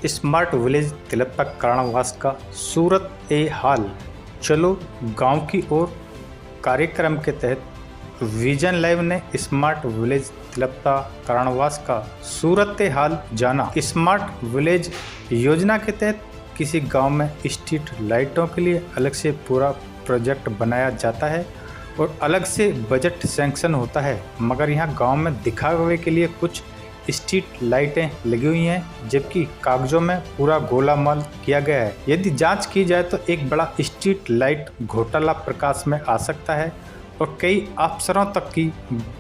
Smart village तिलप्पा कारावास का सूरत ए हाल। चलो गांव की ओर कार्यक्रम के तहत विजन लाइव ने स्मार्ट विलेज तिलप्पा कारावास का सूरत ए हाल जाना। स्मार्ट विलेज योजना के तहत किसी गांव में स्ट्रीट लाइटों के लिए अलग से पूरा प्रोजेक्ट बनाया जाता है और अलग से बजट सैंक्शन होता है, मगर यहाँ गांव में दिखावे के लिए कुछ स्ट्रीट लाइटें लगी हुई हैं, जबकि कागजों में पूरा गोलामाल किया गया है। यदि जांच की जाए तो एक बड़ा स्ट्रीट लाइट घोटाला प्रकाश में आ सकता है और कई अफसरों तक की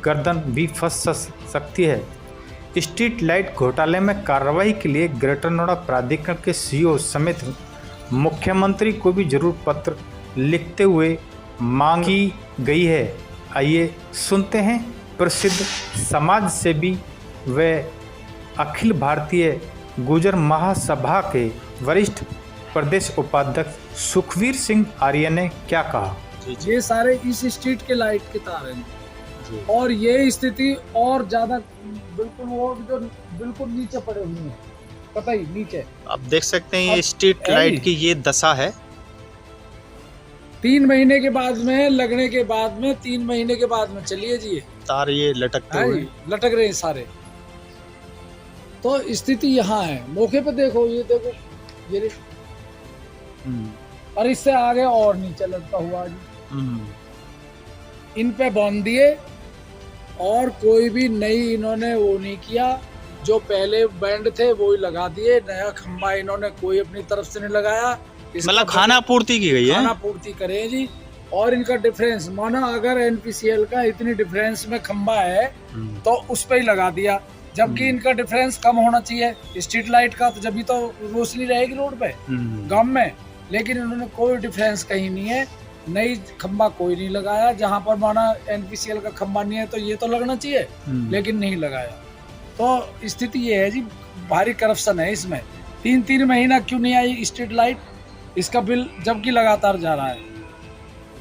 गर्दन भी फंस सकती है। स्ट्रीट लाइट घोटाले में कार्रवाई के लिए ग्रेटर नोएडा प्राधिकरण के सीईओ समेत मुख्यमंत्री को भी जरूर पत्र लिखते हुए मांग की गई है। आइए सुनते हैं प्रसिद्ध समाज सेवी व अखिल भारतीय गुर्जर महासभा के वरिष्ठ प्रदेश उपाध्यक्ष सुखवीर सिंह आर्य ने क्या कहा। ये सारे इस स्ट्रीट के लाइट के तार हैं और ये स्थिति और ज्यादा बिल्कुल वो जो बिल्कुल नीचे पड़े हुए हैं, पता ही नीचे आप देख सकते हैं ये स्ट्रीट लाइट की ये दशा है। 3 महीने के बाद में लगने के बाद में 3 महीने के बाद में चलिए जी तार ये लटकते हुए लटक रहे हैं सारे। तो स्थिति यहाँ है, मौके पे देखो, ये देखो ये और इससे आगे और नीचे लटका हुआ जी। इन पे बांध दिए और कोई भी नई इन्होंने वो नहीं किया, जो पहले बैंड थे वो ही लगा दिए। नया खंबा इन्होंने कोई अपनी तरफ से नहीं लगाया, मतलब खाना पूर्ति की गई है, खाना पूर्ति करें जी। और इनका डिफरेंस माना अगर एनपीसीएल का इतनी डिफरेंस में खंबा है तो उस पे ही लगा दिया, जबकि इनका डिफरेंस कम होना चाहिए स्ट्रीट लाइट का, तो जब तो रोशनी रहेगी रोड पे गांव में। लेकिन इन्होंने कोई डिफरेंस कहीं नहीं है, नई खंबा कोई नहीं लगाया। जहां पर माना एनपीसीएल का खंबा नहीं है तो ये तो लगना चाहिए, लेकिन नहीं लगाया। तो स्थिति ये है जी, भारी करप्शन है इसमें। 3 महीना क्यों नहीं आई स्ट्रीट लाइट, इसका बिल जबकि लगातार जा रहा है।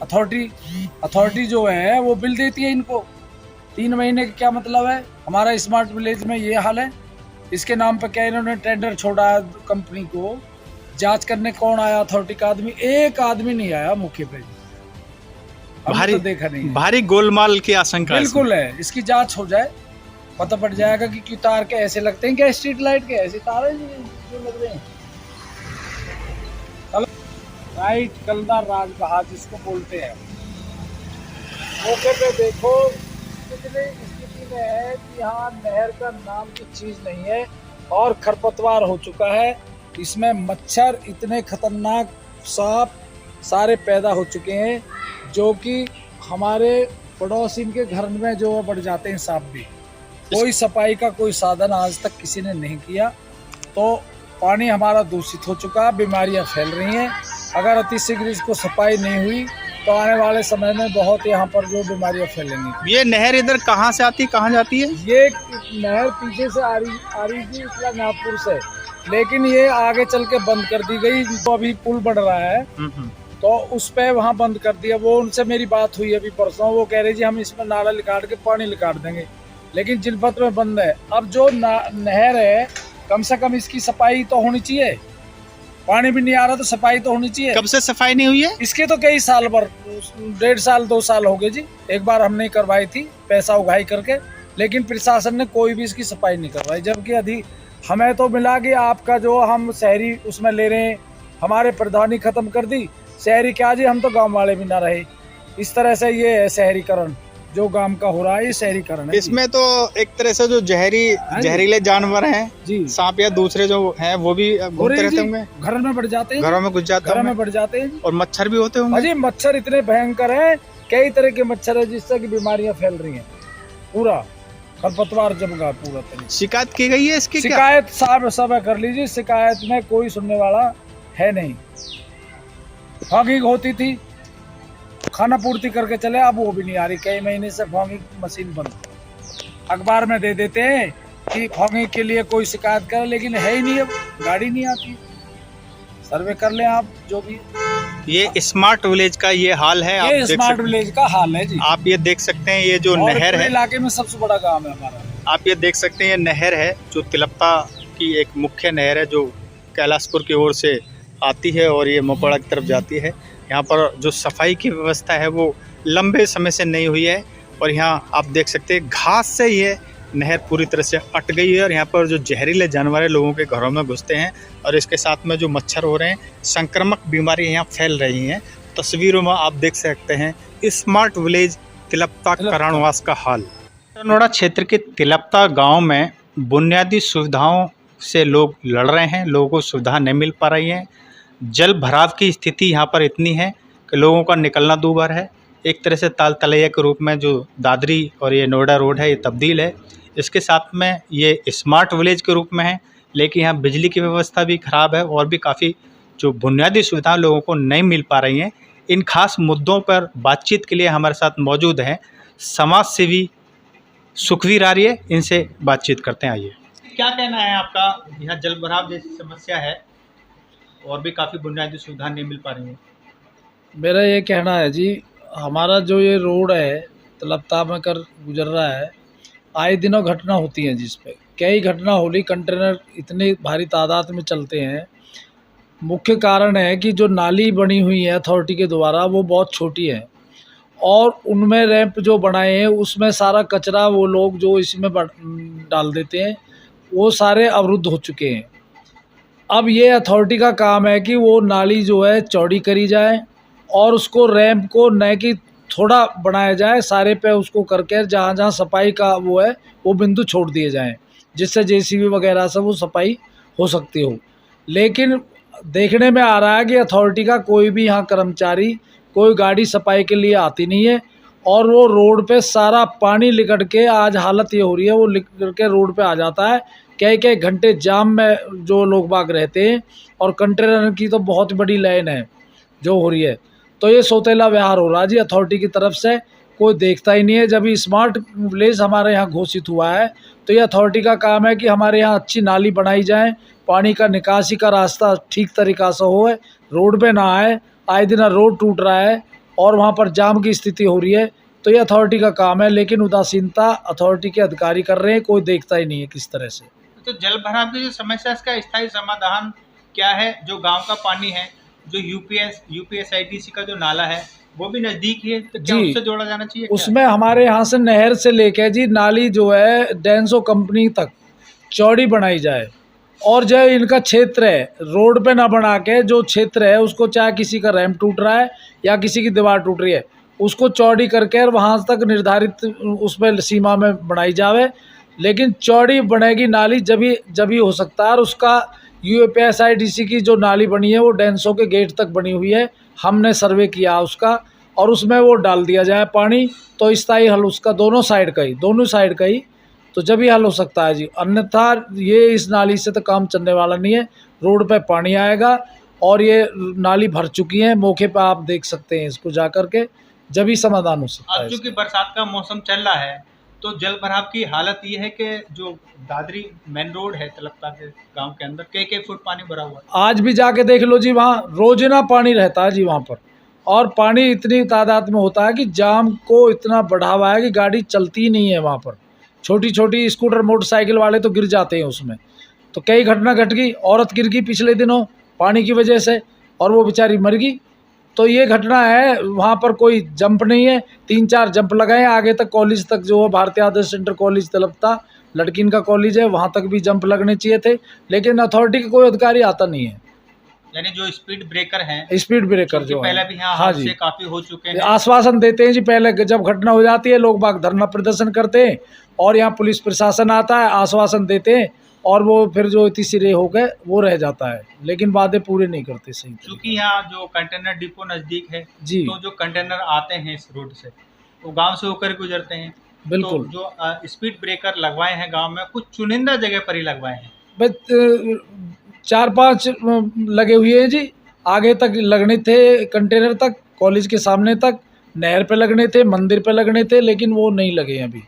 अथॉरिटी जो है वो बिल देती है इनको। 3 महीने का क्या मतलब है। हमारा स्मार्ट विलेज में ये हाल है, इसके नाम पे क्या इन्होंने टेंडर छोड़ा कंपनी को। जांच करने कौन आया अथॉरिटी का आदमी? एक आदमी नहीं आया मौके पे, भारी तो देखा नहीं। भारी गोलमाल की आशंका बिल्कुल है, इसकी जांच हो जाए, पता पड़ जाएगा कि क्यों तार के ऐसे लगते हैं। क्या स्ट्रीट लाइट के ऐसे तार है जो लग रहे हैं। राइट कलदार राजबहार जिसको बोलते हैं, मौके पे देखो कितने स्थिति में है कि यहाँ नहर का नाम की चीज नहीं है और खरपतवार हो चुका है। इसमें मच्छर इतने खतरनाक सांप सारे पैदा हो चुके हैं, जो कि हमारे पड़ोसी के घर में जो बढ़ जाते हैं सांप भी। कोई सफाई का कोई साधन आज तक किसी ने नहीं किया, तो पानी हमारा दूषित हो चुका, बीमारियां फैल रही हैं। अगर अतिशीघ्र इसको सफाई नहीं हुई तो आने वाले समय में बहुत यहाँ पर जो बीमारियां फैलेंगी। ये नहर इधर कहाँ से आती है, कहाँ जाती है? ये नहर पीछे से आ रही थी इस्लामपुर से, लेकिन ये आगे चल के बंद कर दी गई। तो अभी पुल बन रहा है तो उस पे वहाँ बंद कर दिया। वो उनसे मेरी बात हुई अभी परसों, वो कह रहे जी हम इसमें नाला निकाल के पानी निकाल देंगे, लेकिन जिलपत में बंद है। अब जो नहर है कम से कम इसकी सफाई तो होनी चाहिए। पानी भी नहीं आ रहा तो सफाई तो होनी चाहिए। कब से सफाई नहीं हुई है? इसके तो कई साल भर, 1.5 साल 2 साल हो गए जी। एक बार हमने करवाई थी पैसा उगाई करके, लेकिन प्रशासन ने कोई भी इसकी सफाई नहीं करवाई। जबकि हमें तो मिला कि आपका जो हम शहरी उसमें ले रहे हैं, हमारे प्रधानी खत्म कर दी। शहरी क्या जी, हम तो गांव वाले भी ना रहे। इस तरह से ये है शहरीकरण जो गांव का हो रहा है, ये शहरीकरण है। इसमें तो एक तरह से जो जहरीले जानवर हैं जी, सांप या दूसरे जो हैं वो भी घूमते रहते होंगे, घर में बढ़ जाते हैं, घरों में घुस जाते हैं, घरों में बढ़ जाते हैं। और मच्छर भी होते होंगे। अजी मच्छर इतने भयंकर हैं, कई तरह के मच्छर है जिससे कि बीमारियां फैल रही हैं। पूरा खरपतवार जमगा पूरा तरह। शिकायत की गई है इसकी? शिकायत सब कर लीजिए, शिकायत में कोई सुनने वाला है नहीं। फॉगिंग होती थी, खाना पूर्ति करके चले, अब वो भी नहीं आ रही। कई महीने से फॉगिंग मशीन बंद। अखबार में दे देते हैं कि फॉगिंग के लिए कोई शिकायत करे, लेकिन है ही नहीं, अब गाड़ी नहीं आती। सर्वे कर लें आप जो भी। ये स्मार्ट विलेज का ये हाल है, ये स्मार्ट विलेज का हाल है जी। आप ये देख सकते हैं, ये जो नहर है, इलाके में सबसे बड़ा गांव है हमारा। आप ये देख सकते हैं, ये नहर है जो तिलप्पा की एक मुख्य नहर है, जो कैलाशपुर की ओर से आती है और ये मोपाड़ा की तरफ जाती है। यहाँ पर जो सफाई की व्यवस्था है वो लंबे समय से नहीं हुई है और यहाँ आप देख सकते हैं घास से ये नहर पूरी तरह से अट गई है और यहाँ पर जो जहरीले जानवर लोगों के घरों में घुसते हैं और इसके साथ में जो मच्छर हो रहे हैं, संक्रामक बीमारियाँ यहाँ फैल रही हैं। तस्वीरों में आप देख सकते हैं स्मार्ट विलेज तिलपता कराणवास का हाल। नोएडा क्षेत्र के तिलपता गांव में बुनियादी सुविधाओं से लोग लड़ रहे हैं, लोगों को सुविधा नहीं मिल पा रही है। जल भराव की स्थिति यहाँ पर इतनी है कि लोगों का निकलना दूभर है। एक तरह से ताल तलैया के रूप में जो दादरी और ये नोएडा रोड है ये तब्दील है। इसके साथ में ये स्मार्ट विलेज के रूप में है, लेकिन यहाँ बिजली की व्यवस्था भी ख़राब है और भी काफ़ी जो बुनियादी सुविधाएं लोगों को नहीं मिल पा रही हैं। इन खास मुद्दों पर बातचीत के लिए हमारे साथ मौजूद हैं समाज सेवी सुखवीर आर्य। इनसे बातचीत करते हैं। आइए, क्या कहना है आपका? यहाँ जल भराव जैसी समस्या है और भी काफ़ी बुनियादी सुविधा नहीं मिल पा रही है। मेरा ये कहना है जी, हमारा जो ये रोड है तिलपता में कर गुजर रहा है, आए दिनों घटना होती हैं जिस पे कई घटना होली। कंटेनर इतनी भारी तादाद में चलते हैं। मुख्य कारण है कि जो नाली बनी हुई है अथॉरिटी के द्वारा वो बहुत छोटी है और उनमें रैंप जो बनाए हैं उसमें सारा कचरा वो लोग जो इसमें डाल देते हैं वो सारे अवरुद्ध हो चुके हैं। अब ये अथॉरिटी का काम है कि वो नाली जो है चौड़ी करी जाए और उसको रैंप को न कि थोड़ा बनाया जाए, सारे पे उसको करके जहाँ जहाँ सफाई का वो है वो बिंदु छोड़ दिए जाएं, जिससे जेसीबी वगैरह से वो सफाई हो सकती हो। लेकिन देखने में आ रहा है कि अथॉरिटी का कोई भी यहाँ कर्मचारी, कोई गाड़ी सफाई के लिए आती नहीं है और वो रोड पे सारा पानी लिकड़ के आज हालत ये हो रही है, वो लिकड़ के रोड पे आ जाता है। कई कई घंटे जाम में जो लोग बाग रहते हैं और कंटेनर की तो बहुत बड़ी लाइन है जो हो रही है। तो ये सौतेला व्यवहार हो रहा है जी अथॉरिटी की तरफ से, कोई देखता ही नहीं है। जब स्मार्ट विलेज हमारे यहाँ घोषित हुआ है तो ये अथॉरिटी का काम है कि हमारे यहाँ अच्छी नाली बनाई जाए, पानी का निकासी का रास्ता ठीक तरीक़ा से हो, रोड पे ना आए। आए दिन रोड टूट रहा है और वहाँ पर जाम की स्थिति हो रही है। तो ये अथॉरिटी का काम है, लेकिन उदासीनता अथॉरिटी के अधिकारी कर रहे हैं, कोई देखता ही नहीं है किस तरह से। तो जल भराव की जो समस्या इसका स्थायी समाधान क्या है? जो गांव का पानी है, जो यूपीएसआईडीसी का जो नाला है वो भी नज़दीक है, तो क्या उससे जोड़ा जाना चाहिए? उसमें हमारे यहाँ से नहर से लेके जी नाली जो है डेंसो कंपनी तक चौड़ी बनाई जाए और जो इनका क्षेत्र है रोड पे ना बना के जो क्षेत्र है उसको, चाहे किसी का रैंप टूट रहा है या किसी की दीवार टूट रही है, उसको चौड़ी करके वहाँ तक निर्धारित उसमें सीमा में बनाई जावे। लेकिन चौड़ी बनेगी नाली जब ही हो सकता है। और उसका यूपीएसआईडीसी की जो नाली बनी है वो डेंसो के गेट तक बनी हुई है, हमने सर्वे किया उसका, और उसमें वो डाल दिया जाए पानी, तो स्थायी हल उसका दोनों साइड का ही तो जब ही हल हो सकता है जी। अन्यथा ये इस नाली से तो काम चलने वाला नहीं है। रोड पे पानी आएगा और ये नाली भर चुकी है, मौके पर आप देख सकते हैं इसको जा करके, जब ही समाधान हो सकता है। अब चूँकि बरसात का मौसम चल रहा है तो जल भराव की हालत ये है कि जो दादरी मेन रोड है तिलपता के गांव के अंदर कई फुट पानी भरा हुआ है। आज भी जाके देख लो जी, वहाँ रोजाना पानी रहता है जी वहाँ पर, और पानी इतनी तादाद में होता है कि जाम को इतना बढ़ावा है कि गाड़ी चलती ही नहीं है वहाँ पर। छोटी छोटी स्कूटर मोटरसाइकिल वाले तो गिर जाते हैं उसमें। तो कई घटना घट गई, औरत गिर गई पिछले दिनों पानी की वजह से और वो बेचारी मर गई। तो ये घटना है, वहाँ पर कोई जंप नहीं है। 3-4 जंप लगाए आगे तक, कॉलेज तक जो है भारतीय आदर्श इंटर कॉलेज तिलपता लड़किन का कॉलेज है, वहाँ तक भी जंप लगने चाहिए थे, लेकिन अथॉरिटी का कोई अधिकारी आता नहीं है। यानी जो स्पीड ब्रेकर हैं, स्पीड ब्रेकर जो पहले भी यहाँ हाँ जी काफी हो चुके हैं, आश्वासन देते हैं जी। पहले जब घटना हो जाती है लोग बाग धरना प्रदर्शन करते हैं और यहाँ पुलिस प्रशासन आता है, आश्वासन देते हैं और वो फिर जो तीसरे हो गए वो रह जाता है, लेकिन वादे पूरे नहीं करते सही। क्योंकि यहाँ जो कंटेनर डिपो नजदीक है जी, तो जो कंटेनर आते हैं इस रोड से वो गांव से होकर गुजरते हैं। बिल्कुल। तो जो स्पीड ब्रेकर लगवाए हैं गांव में, कुछ चुनिंदा जगह पर ही लगवाए हैं। 4-5 लगे हुए हैं जी। आगे तक लगने थे, कंटेनर तक, कॉलेज के सामने तक, नहर पे लगने थे, मंदिर पे लगने थे, लेकिन वो नहीं लगे अभी,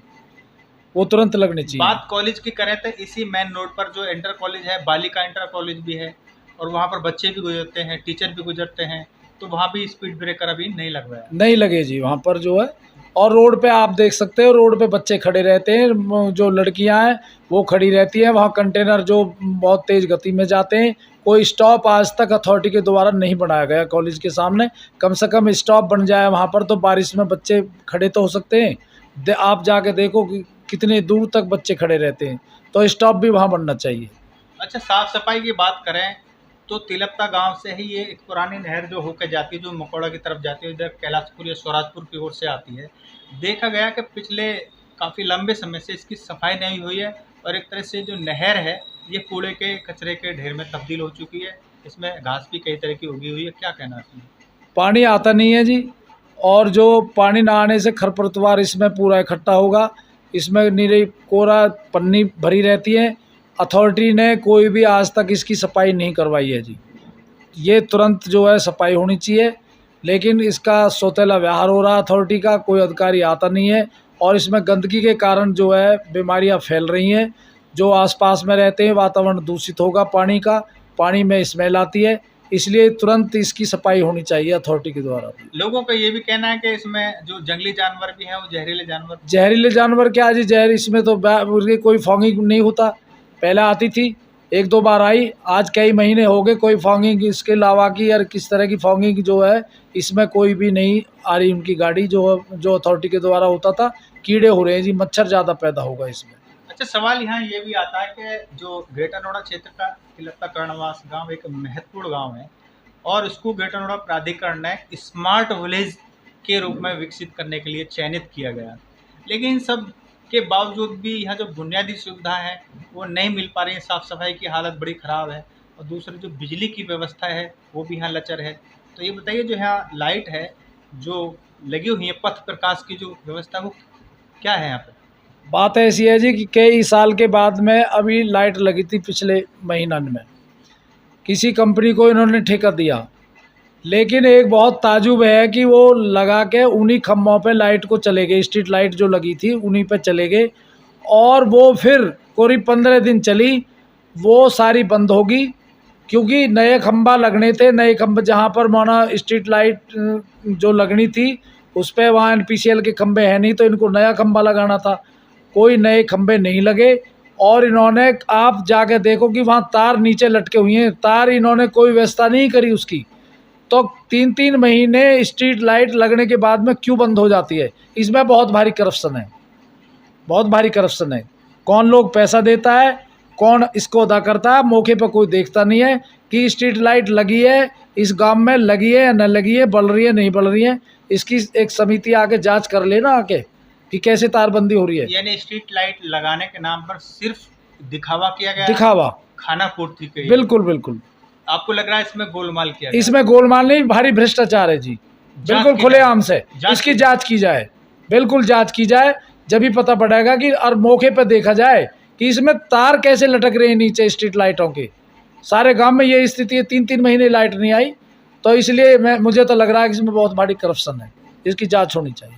वो तुरंत लगने चाहिए। बात कॉलेज की करें तो इसी मेन रोड पर जो इंटर कॉलेज है, बालिका इंटर कॉलेज भी है और वहाँ पर बच्चे भी गुजरते हैं, टीचर भी गुजरते हैं, तो वहाँ भी स्पीड ब्रेकर अभी नहीं लगवाया। नहीं लगे जी वहाँ पर जो है, और रोड पे आप देख सकते हो, रोड पे बच्चे खड़े रहते हैं, जो लड़कियां हैं वो खड़ी रहती हैं। वहाँ कंटेनर जो बहुत तेज़ गति में जाते हैं। कोई स्टॉप आज तक अथॉरिटी के द्वारा नहीं बनाया गया कॉलेज के सामने। कम से कम स्टॉप बन जाए वहाँ पर, तो बारिश में बच्चे खड़े तो हो सकते हैं। आप जाके देखो कि कितने दूर तक बच्चे खड़े रहते हैं, तो स्टॉप भी वहाँ बनना चाहिए। अच्छा, साफ सफाई की बात करें तो तिलपता गांव से ही ये एक पुरानी नहर जो होकर जाती है, जो मकोड़ा की तरफ जाती है, इधर कैलाशपुर या स्वराजपुर की ओर से आती है। देखा गया कि पिछले काफ़ी लंबे समय से इसकी सफाई नहीं हुई है और एक तरह से जो नहर है ये कूड़े के कचरे के ढेर में तब्दील हो चुकी है। इसमें घास भी कई तरह की उगी हुई है। क्या कहना है इसमें? पानी आता नहीं है जी, और जो पानी ना आने से खरपतवार इसमें पूरा इकट्ठा होगा। इसमें नीरे कोरा पन्नी भरी रहती है। अथॉरिटी ने कोई भी आज तक इसकी सफाई नहीं करवाई है जी। ये तुरंत जो है सफाई होनी चाहिए, लेकिन इसका सौतेला व्यवहार हो रहा है अथॉरिटी का। कोई अधिकारी आता नहीं है और इसमें गंदगी के कारण जो है बीमारियां फैल रही हैं। जो आसपास में रहते हैं वातावरण दूषित होगा, पानी में स्मेल आती है। इसलिए तुरंत इसकी सफाई होनी चाहिए अथॉरिटी के द्वारा। लोगों का ये भी कहना है कि इसमें जो जंगली जानवर भी हैं वो जहरीले जानवर क्या जी, जहर इसमें तो कोई फॉगिंग नहीं होता। पहले आती थी, एक दो बार आई, आज कई महीने हो गए कोई फॉगिंग इसके अलावा की या किस तरह की फॉगिंग जो है इसमें कोई भी नहीं आ रही। उनकी गाड़ी जो अथॉरिटी के द्वारा होता था, कीड़े हो रहे हैं जी, मच्छर ज़्यादा पैदा होगा इसमें। अच्छा, सवाल यहाँ ये भी आता है कि जो ग्रेटर नोएडा क्षेत्र का तिलपता कर्णवास गांव एक महत्वपूर्ण गांव है और इसको ग्रेटर नोएडा प्राधिकरण ने स्मार्ट विलेज के रूप में विकसित करने के लिए चयनित किया गया, लेकिन इन सब के बावजूद भी यहाँ जो बुनियादी सुविधा है वो नहीं मिल पा रही है। साफ़ सफाई की हालत बड़ी ख़राब है और दूसरी जो बिजली की व्यवस्था है वो भी यहाँ लचर है। तो ये बताइए, जो यहाँ लाइट है जो लगी हुई है, पथ प्रकाश की जो व्यवस्था, वो क्या है यहाँ पर? बात ऐसी है जी कि कई साल के बाद में अभी लाइट लगी थी पिछले महीना में, किसी कंपनी को इन्होंने ठेका दिया। लेकिन एक बहुत ताजुब है कि वो लगा के उन्हीं खम्भों पे लाइट को चले गए, स्ट्रीट लाइट जो लगी थी उन्हीं पे चले गए, और वो फिर करीब 15 दिन चली, वो सारी बंद होगी। क्योंकि नए खंभा लगने थे, नए खंभे जहाँ पर माना स्ट्रीट लाइट जो लगनी थी उस पर वहाँ NPCL के खंभे हैं नहीं, तो इनको नया खंभा लगाना था। कोई नए खंभे नहीं लगे और इन्होंने, आप जाके देखो कि वहाँ तार नीचे लटके हुए हैं, तार इन्होंने कोई व्यवस्था नहीं करी उसकी। तो 3-3 महीने स्ट्रीट लाइट लगने के बाद में क्यों बंद हो जाती है? इसमें बहुत भारी करप्शन है, बहुत भारी करप्शन है। कौन लोग पैसा देता है, कौन इसको अदा करता है, मौके पर कोई देखता नहीं है कि स्ट्रीट लाइट लगी है इस गांव में, लगी है या न लगी है, बढ़ रही है नहीं बढ़ रही है। इसकी एक समिति आके जांच कर लेना आके कि कैसे तारबंदी हो रही है। यानी स्ट्रीट लाइट लगाने के नाम पर सिर्फ दिखावा किया गया, दिखावा, खाना पूर्ति की। बिल्कुल बिल्कुल। आपको लग रहा है इसमें गोलमाल किया गया? इसमें गोलमाल नहीं, भारी भ्रष्टाचार है जी, बिल्कुल खुलेआम से। इसकी जांच की जाए, बिल्कुल जांच की जाए, जब भी पता पड़ेगा कि, और मौके पर देखा जाए कि इसमें तार कैसे लटक रहे हैं नीचे स्ट्रीट लाइटों के। सारे गांव में ये स्थिति है, 3-3 महीने लाइट नहीं आई। तो इसलिए मुझे तो लग रहा है कि इसमें बहुत भारी करप्शन है, इसकी जांच होनी चाहिए।